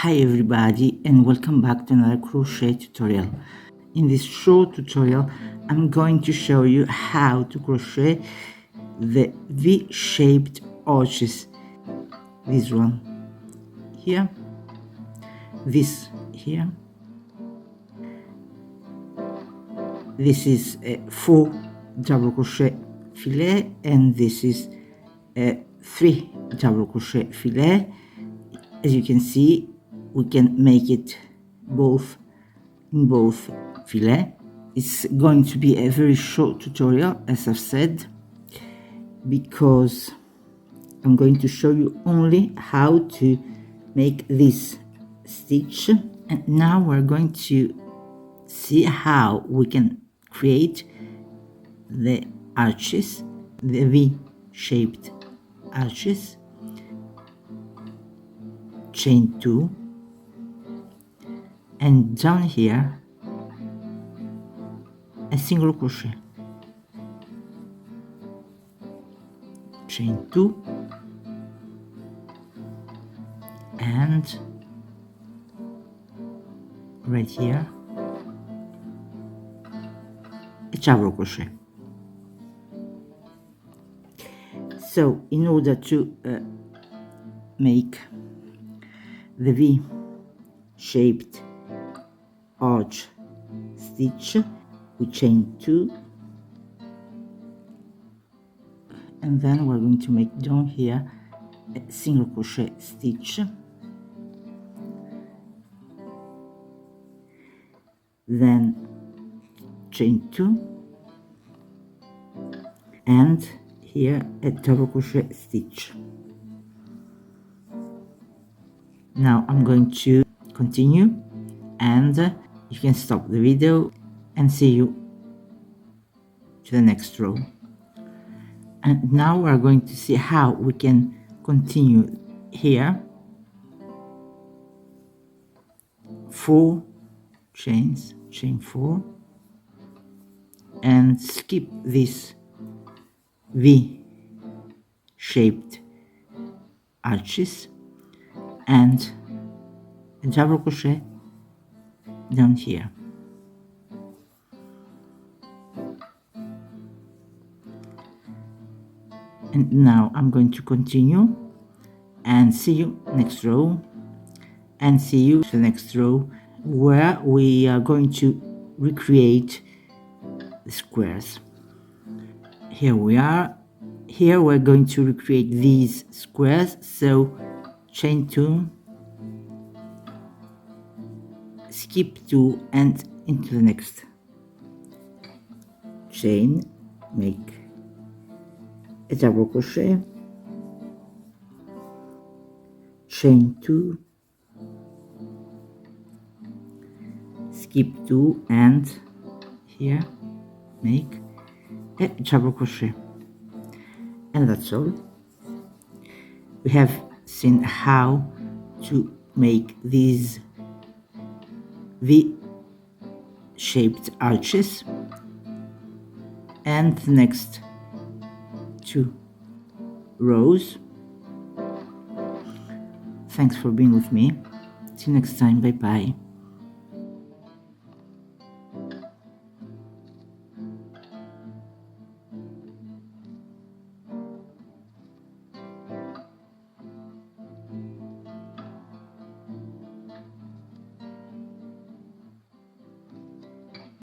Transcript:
Hi everybody and welcome back to another crochet tutorial. In this short tutorial I'm going to show you how to crochet the V-shaped arches. This one here, this here. This is a 4 double crochet filet and this is a 3 double crochet filet. As you can see, we can make it both in both filet. It's going to be a very short tutorial, as I've said, because I'm going to show you only how to make this stitch. And now we're going to see how we can create the arches, the V-shaped arches. Chain 2, and down here a single crochet, chain 2, and right here a double crochet. So in order to make the V-shaped arch stitch, we chain 2, and then we're going to make down here a single crochet stitch, then chain 2, and here a double crochet stitch. Now I'm going to continue, and you can stop the video and see you to the next row. And now we're going to see how we can continue here. 4 chains, chain 4, and skip this V-shaped arches and a double crochet down here. And now I'm going to continue and see you next row, and see you the next row, where we are going to recreate the squares. Here we are. Here we're going to recreate these squares, so chain 2, skip 2, and into the next chain, make a double crochet, chain 2, skip 2, and here make a double crochet. And that's all. We have seen how to make these V-shaped arches, and the next 2 rows. Thanks for being with me. See you next time. Bye bye.